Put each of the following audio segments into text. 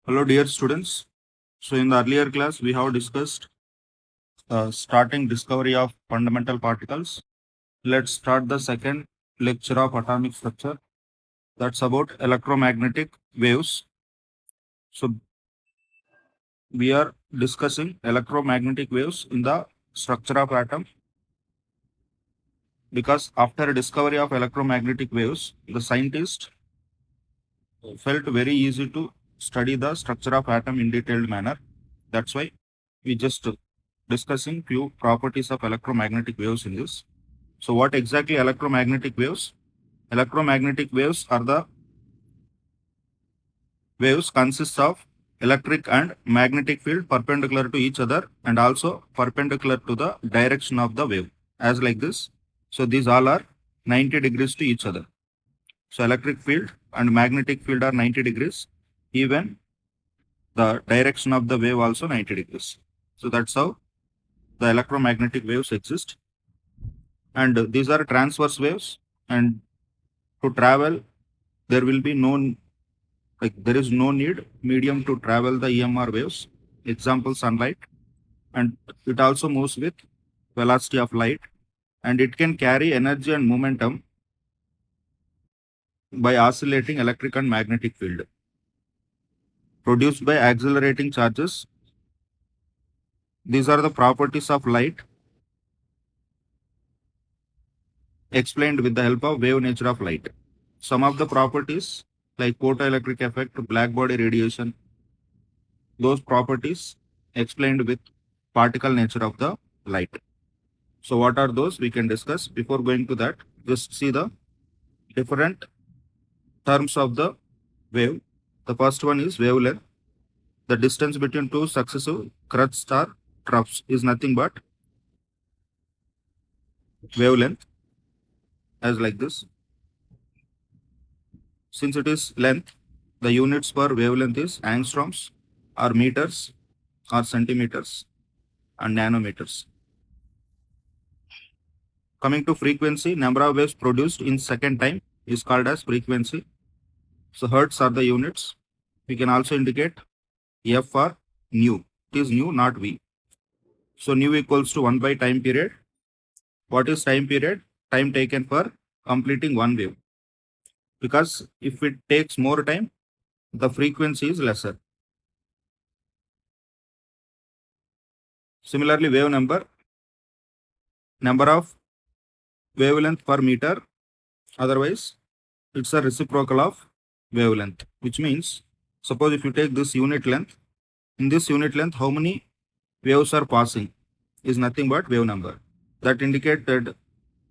Hello, dear students. So, in the earlier class, we have discussed starting discovery of fundamental particles. Let's start the second lecture of atomic structure. That's about electromagnetic waves. So, we are discussing electromagnetic waves in the structure of atom because after discovery of electromagnetic waves, the scientist felt very easy to study the structure of atom in detailed manner. That's why we just discussing few properties of electromagnetic waves in this. So what exactly electromagnetic waves? Electromagnetic waves are the waves consists of electric and magnetic field perpendicular to each other and also perpendicular to the direction of the wave as like this. So these all are 90 degrees to each other. So electric field and magnetic field are 90 degrees. Even the direction of the wave also 90 degrees. So that's how the electromagnetic waves exist. And these are transverse waves, and to travel there will be there is no need medium to travel the EMR waves. Example, sunlight, and it also moves with velocity of light, and it can carry energy and momentum by oscillating electric and magnetic field produced by accelerating charges. These are the properties of light explained with the help of wave nature of light. Some of the properties like photoelectric effect, blackbody radiation, those properties explained with particle nature of the light. So what are those we can discuss. Before going to that, just see the different terms of the wave. The first one is wavelength. The distance between two successive crusts or troughs is nothing but wavelength, as like this. Since it is length, the units per wavelength is angstroms or meters or centimeters and nanometers. Coming to frequency, number of waves produced in second time is called as frequency. So hertz are the units. We can also indicate F for nu. It is nu, not V. So nu equals to 1 by time period. What is time period? Time taken for completing one wave. Because if it takes more time, the frequency is lesser. Similarly, wave number of wavelength per meter. Otherwise, it's a reciprocal of wavelength, which means suppose if you take this unit length, in this unit length, how many waves are passing is nothing but wave number. That indicated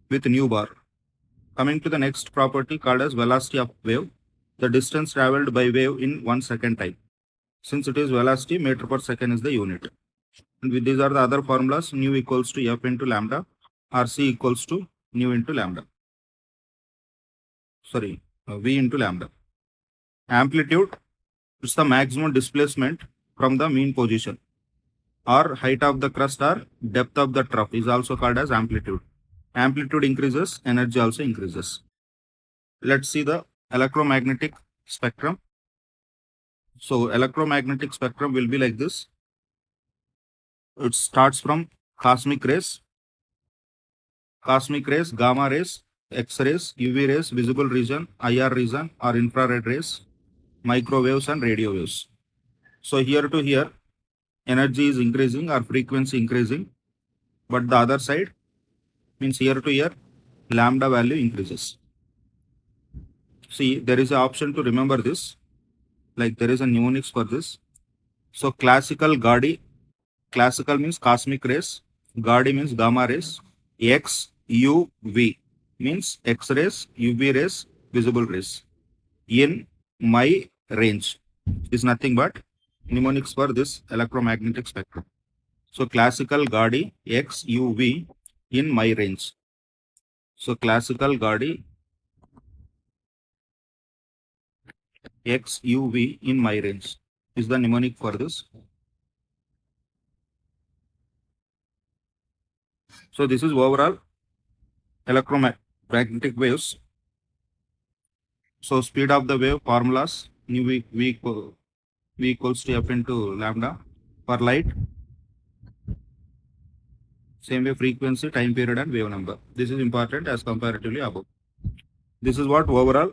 with nu bar. Coming to the next property called as velocity of wave, the distance traveled by wave in 1 second time. Since it is velocity, meter per second is the unit. And with these are the other formulas, nu equals to F into lambda, or C equals to nu into lambda. V into lambda. Amplitude is the maximum displacement from the mean position, or height of the crust or depth of the trough is also called as amplitude. Amplitude increases, energy also increases. Let's see the electromagnetic spectrum. So electromagnetic spectrum will be like this. It starts from cosmic rays, gamma rays, X-rays, UV rays, visible region, IR region or infrared rays, microwaves and radio waves. So here to here, energy is increasing or frequency increasing, but the other side means here to here, lambda value increases. See, there is an option to remember this, like there is a mnemonics for this. So classical means cosmic rays, Gaudi means gamma rays, X, U, V means X rays, UV rays, visible rays. In my range is nothing but mnemonics for this electromagnetic spectrum. So classical Gaudi, X, U, V in my range. So classical Gaudi, X, U, V in my range is the mnemonic for this. So this is overall electromagnetic waves. So speed of the wave formulas, nu v V equals to F into lambda. For light, same way frequency, time period and wave number. This is important as comparatively above. This is what overall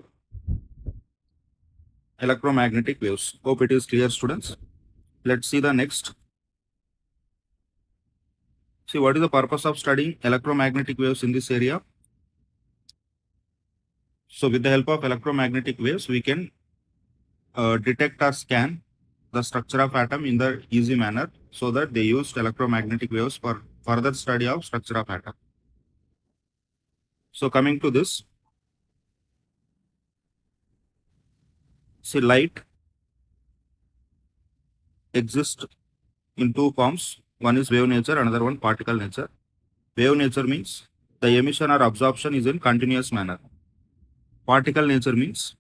electromagnetic waves. Hope it is clear, students. Let's see the next. See, what is the purpose of studying electromagnetic waves in this area? So with the help of electromagnetic waves, we can detect or scan the structure of atom in the easy manner, so that they used electromagnetic waves for further study of structure of atom. So coming to this, see, light exists in two forms. One is wave nature, another one particle nature. Wave nature means the emission or absorption is in continuous manner. Particle nature means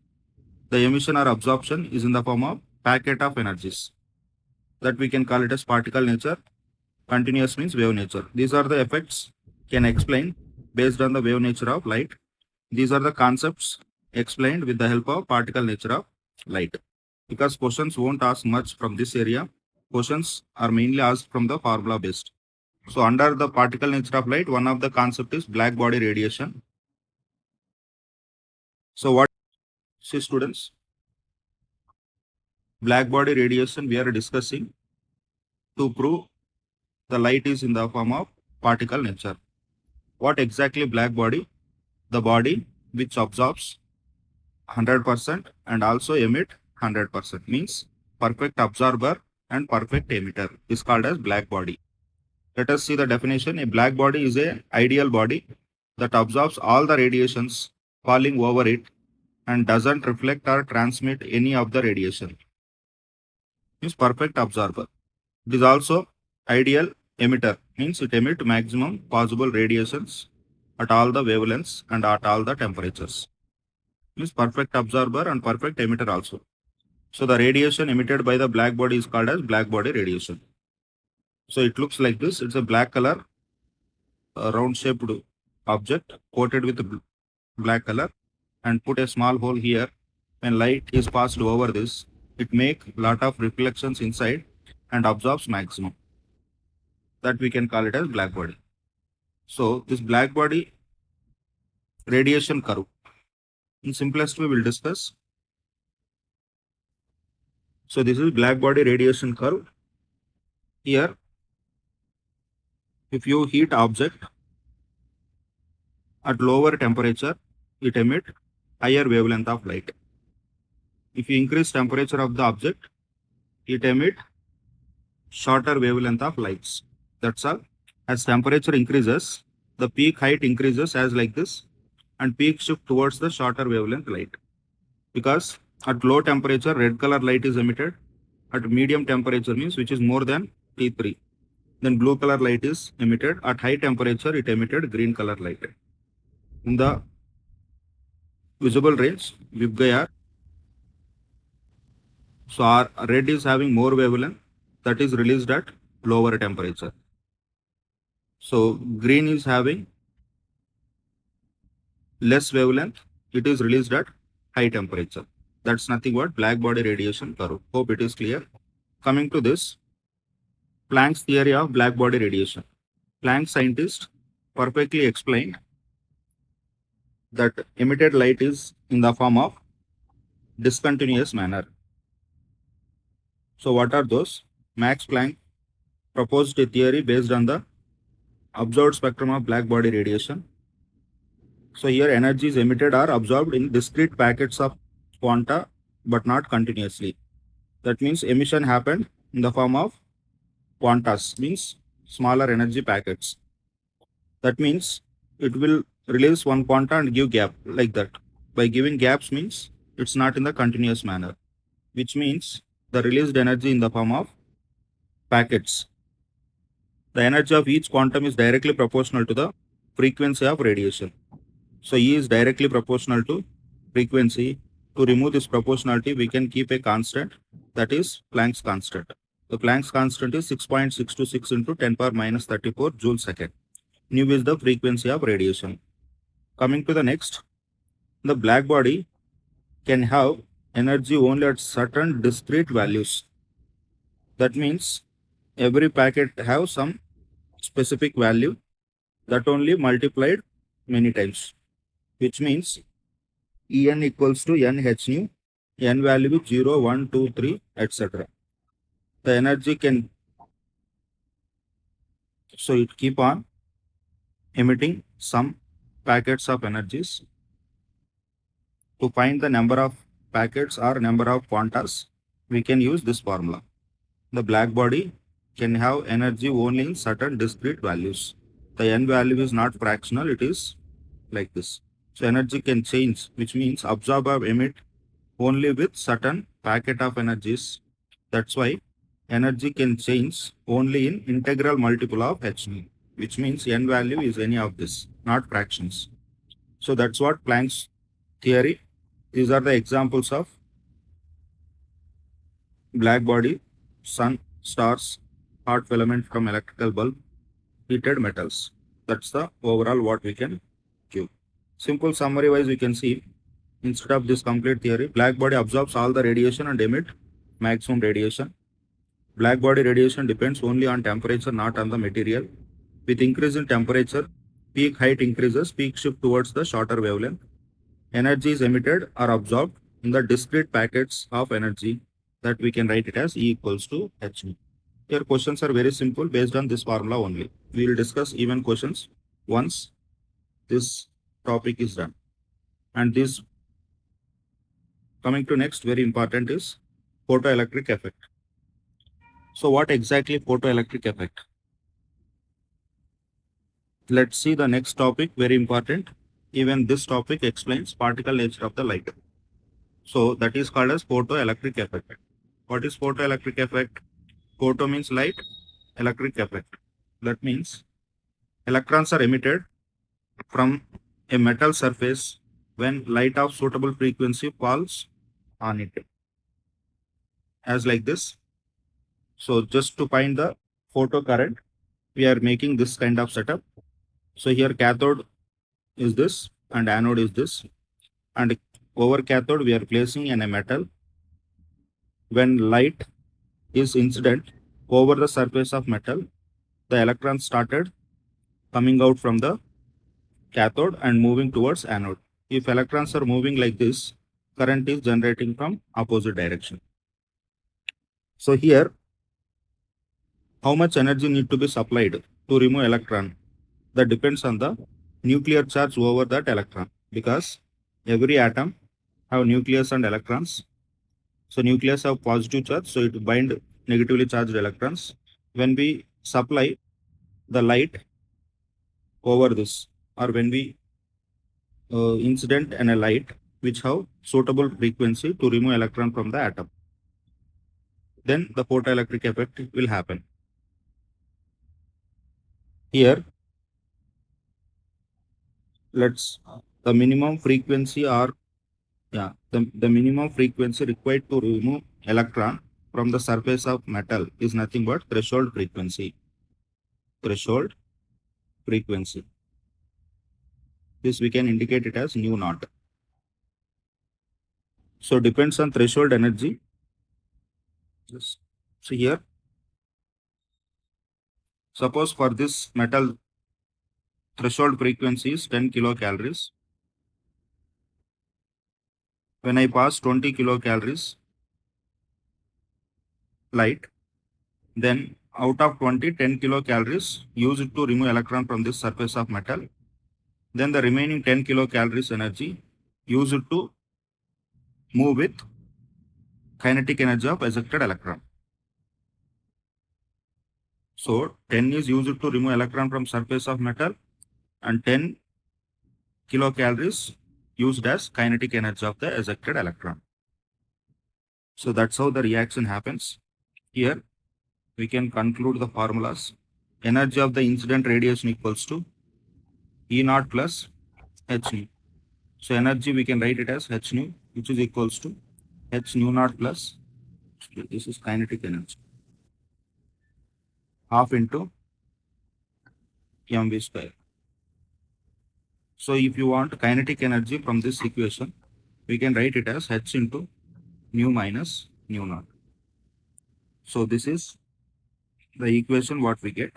the emission or absorption is in the form of packet of energies. That we can call it as particle nature. Continuous means wave nature. These are the effects can explain based on the wave nature of light. These are the concepts explained with the help of particle nature of light. Because questions won't ask much from this area. Questions are mainly asked from the formula based. So under the particle nature of light, one of the concept is black body radiation. So what, see students, black body radiation we are discussing to prove the light is in the form of particle nature. What exactly black body? The body which absorbs 100% and also emit 100%, means perfect absorber and perfect emitter is called as black body. Let us see the definition. A black body is an ideal body that absorbs all the radiations falling over it and doesn't reflect or transmit any of the radiation. Means perfect absorber. It is also ideal emitter, means it emits maximum possible radiations at all the wavelengths and at all the temperatures. Means perfect absorber and perfect emitter also. So the radiation emitted by the black body is called as black body radiation. So it looks like this. It's a black color, round shaped object coated with black color, and put a small hole here. When light is passed over this, it makes lot of reflections inside and absorbs maximum. That we can call it as black body. So this black body radiation curve, in simplest way we'll discuss. So this is black body radiation curve. Here, if you heat object at lower temperature, it emit higher wavelength of light. If you increase temperature of the object, it emit shorter wavelength of lights. That's all. As temperature increases, the peak height increases as like this, and peak shift towards the shorter wavelength light. Because at low temperature, red color light is emitted. At medium temperature, means which is more than T3, then blue color light is emitted. At high temperature, it emitted green color light. In the visible range, VIBGYR, so our red is having more wavelength, that is released at lower temperature. So green is having less wavelength, it is released at high temperature. That's nothing but black body radiation curve. Hope it is clear. Coming to this, Planck's theory of black body radiation. Planck scientist perfectly explained that emitted light is in the form of discontinuous manner. So what are those? Max Planck proposed a theory based on the observed spectrum of black body radiation. So here energy is emitted or absorbed in discrete packets of quanta, but not continuously. That means emission happened in the form of quantas, means smaller energy packets. That means it will release one quanta and give gap like that. By giving gaps means it's not in the continuous manner, which means the released energy in the form of packets. The energy of each quantum is directly proportional to the frequency of radiation. So E is directly proportional to frequency. To remove this proportionality, we can keep a constant, that is Planck's constant. The Planck's constant is 6.626 into 10 power minus 34 joule second. Nu is the frequency of radiation. Coming to the next, the black body can have energy only at certain discrete values. That means every packet have some specific value that only multiplied many times, which means En equals to NH nu, N value is 0, 1, 2, 3, etc. The energy can, so it keep on emitting some packets of energies. To find the number of packets or number of quantas, we can use this formula. The black body can have energy only in certain discrete values. The N value is not fractional, it is like this. So energy can change, which means absorb or emit only with certain packet of energies. That's why energy can change only in integral multiple of h nu, which means N value is any of this, not fractions. So that's what Planck's theory. These are the examples of black body, sun, stars, hot filament from electrical bulb, heated metals. That's the overall what we can give. Simple summary wise, we can see instead of this complete theory, black body absorbs all the radiation and emit maximum radiation. Black body radiation depends only on temperature, not on the material. With increase in temperature, peak height increases, peak shift towards the shorter wavelength. Energy is emitted or absorbed in the discrete packets of energy that we can write it as E equals to h nu. Here questions are very simple based on this formula only. We will discuss even questions once this topic is done. And this coming to next very important is photoelectric effect. So what exactly photoelectric effect? Let's see the next topic, very important. Even this topic explains particle nature of the light. So that is called as photoelectric effect. What is photoelectric effect? Photo means light, electric effect. That means electrons are emitted from a metal surface when light of suitable frequency falls on it. As like this. So just to find the photo current, we are making this kind of setup. So here cathode is this and anode is this, and over cathode we are placing in a metal. When light is incident over the surface of metal, the electrons started coming out from the cathode and moving towards anode. If electrons are moving like this, current is generating from opposite direction. So here, how much energy need to be supplied to remove electron? That depends on the nuclear charge over that electron, because every atom have nucleus and electrons. So nucleus have positive charge, so it bind negatively charged electrons. When we supply the light over this, or when we incident and a light which have suitable frequency to remove electron from the atom, then the photoelectric effect will happen. Here, let's the minimum frequency or the minimum frequency required to remove electron from the surface of metal is nothing but threshold frequency. Threshold frequency. This we can indicate it as nu naught. So depends on threshold energy. Yes. So here, suppose for this metal threshold frequency is 10 kilocalories. When I pass 20 kilocalories light, then out of 20, 10 kilocalories used to remove electron from this surface of metal. Then the remaining 10 kilocalories energy used to move with kinetic energy of ejected electron. So 10 is used to remove electron from surface of metal, and 10 kilocalories used as kinetic energy of the ejected electron. So that's how the reaction happens. Here we can conclude the formulas. Energy of the incident radiation equals to E naught plus h nu. So energy we can write it as h nu, which is equals to h nu naught plus, this is kinetic energy, half into mv square. So if you want kinetic energy from this equation, we can write it as h into nu minus nu naught. So this is the equation what we get.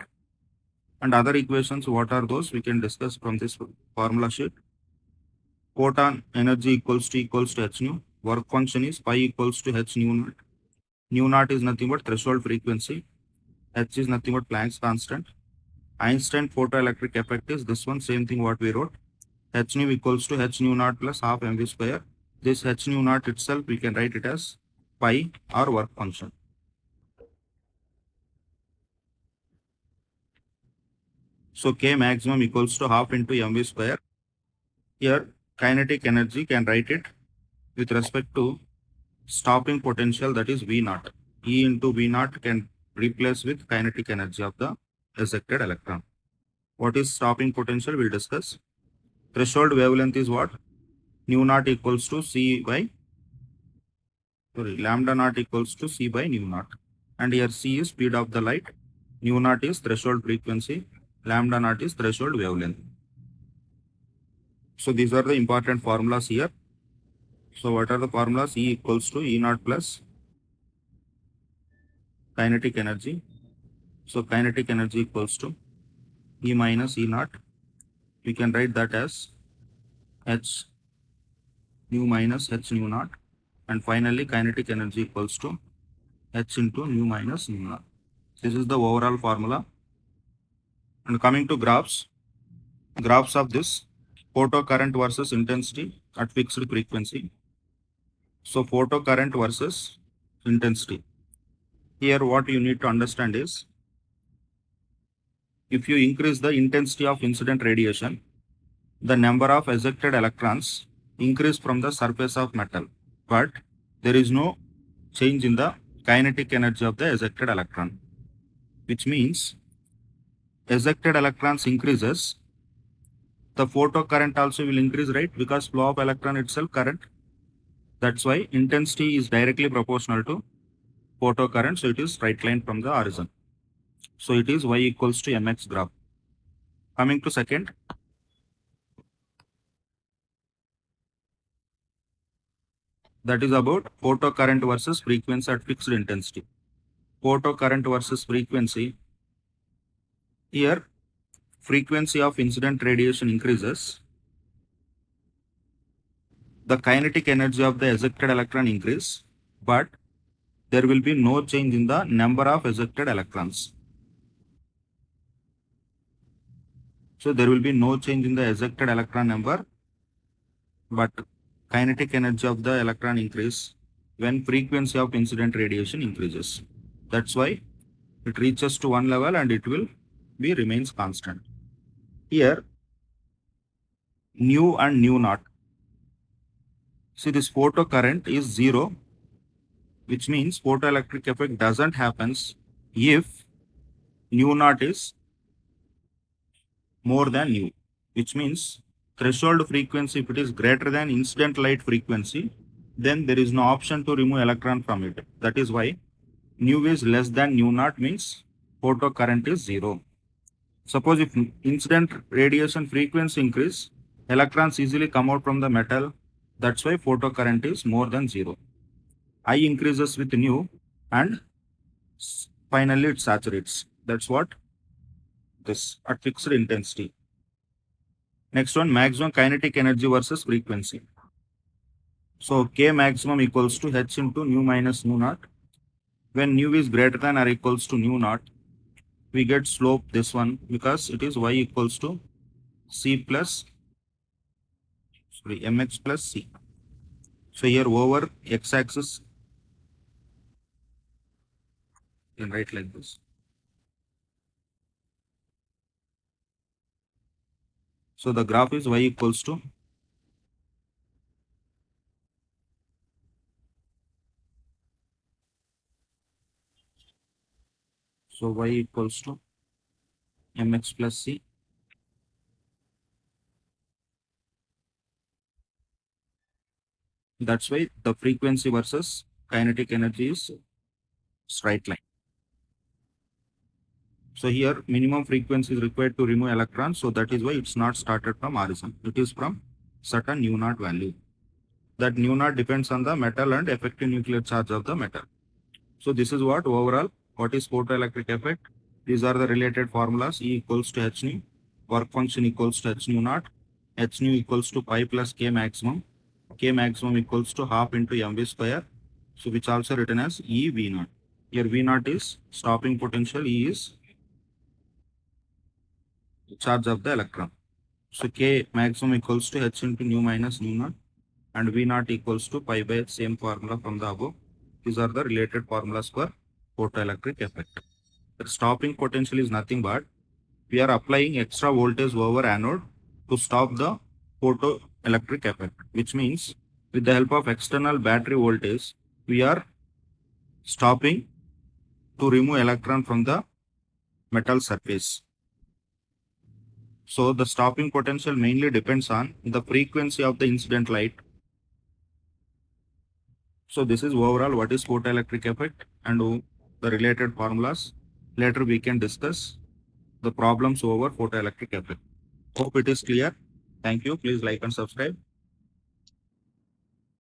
And other equations, what are those? We can discuss from this formula sheet. Photon energy equals to h nu. Work function is pi equals to h nu naught. Nu naught is nothing but threshold frequency. H is nothing but Planck's constant. Einstein photoelectric effect is this one, same thing what we wrote. H nu equals to h nu naught plus half mv square. This h nu naught itself, we can write it as pi or work function. So K maximum equals to half into mv square. Here kinetic energy can write it with respect to stopping potential, that is V naught. E into V naught can replace with kinetic energy of the ejected electron. What is stopping potential? We'll discuss. Threshold wavelength is what? Nu naught equals to lambda naught equals to C by nu naught. And here C is speed of the light, nu naught is threshold frequency, lambda naught is threshold wavelength. So these are the important formulas here. So what are the formulas? E equals to E naught plus kinetic energy. So kinetic energy equals to E minus E naught. We can write that as H nu minus H nu naught. And finally kinetic energy equals to H into nu minus nu naught. This is the overall formula. And coming to graphs of this photocurrent versus intensity at fixed frequency. So photocurrent versus intensity. Here what you need to understand is, if you increase the intensity of incident radiation, the number of ejected electrons increase from the surface of metal, but there is no change in the kinetic energy of the ejected electron, which means ejected electrons increases, the photocurrent also will increase, right? Because flow of electron itself current. That's why intensity is directly proportional to photocurrent. So it is straight line from the horizon. So it is y equals to mx graph. Coming to second, that is about photocurrent versus frequency at fixed intensity. Photocurrent versus frequency. Here frequency of incident radiation increases, the kinetic energy of the ejected electron increase, but there will be no change in the number of ejected electrons. So there will be no change in the ejected electron number, but kinetic energy of the electron increase when frequency of incident radiation increases. That's why it reaches to one level and it will be remains constant. Here nu and nu naught. See, this photocurrent is 0, which means photoelectric effect doesn't happens if nu naught is more than nu, which means threshold frequency, if it is greater than incident light frequency, then there is no option to remove electron from it. That is why nu is less than nu naught means photocurrent is 0. Suppose if incident radiation frequency increase, electrons easily come out from the metal. That's why photocurrent is more than 0. I increases with nu and finally it saturates. That's what this at fixed intensity. Next one, maximum kinetic energy versus frequency. So K maximum equals to H into nu minus nu naught. When nu is greater than or equals to nu naught, we get slope this one because it is y equals to mx plus c. So here over x-axis, you can write like this. So the graph is y equals to y equals to mx plus c. That's why the frequency versus kinetic energy is straight line. So here minimum frequency is required to remove electrons. So that is why it's not started from horizon. It is from certain nu naught value. That nu naught depends on the metal and effective nuclear charge of the metal. So this is what overall, what is photoelectric effect? These are the related formulas. E equals to h nu, work function equals to h nu naught, h nu equals to pi plus k maximum, k maximum equals to half into mv square, so which also written as E V naught. Here V naught is stopping potential, E is charge of the electron. So k maximum equals to h into nu minus nu naught, and V naught equals to pi by same formula from the above. These are the related formulas for photoelectric effect. The stopping potential is nothing but we are applying extra voltage over anode to stop the photoelectric effect, which means with the help of external battery voltage, we are stopping to remove electron from the metal surface. So the stopping potential mainly depends on the frequency of the incident light. So this is overall what is photoelectric effect and the related formulas. Later we can discuss the problems over photoelectric effect. Hope it is clear. Thank you. Please like and subscribe.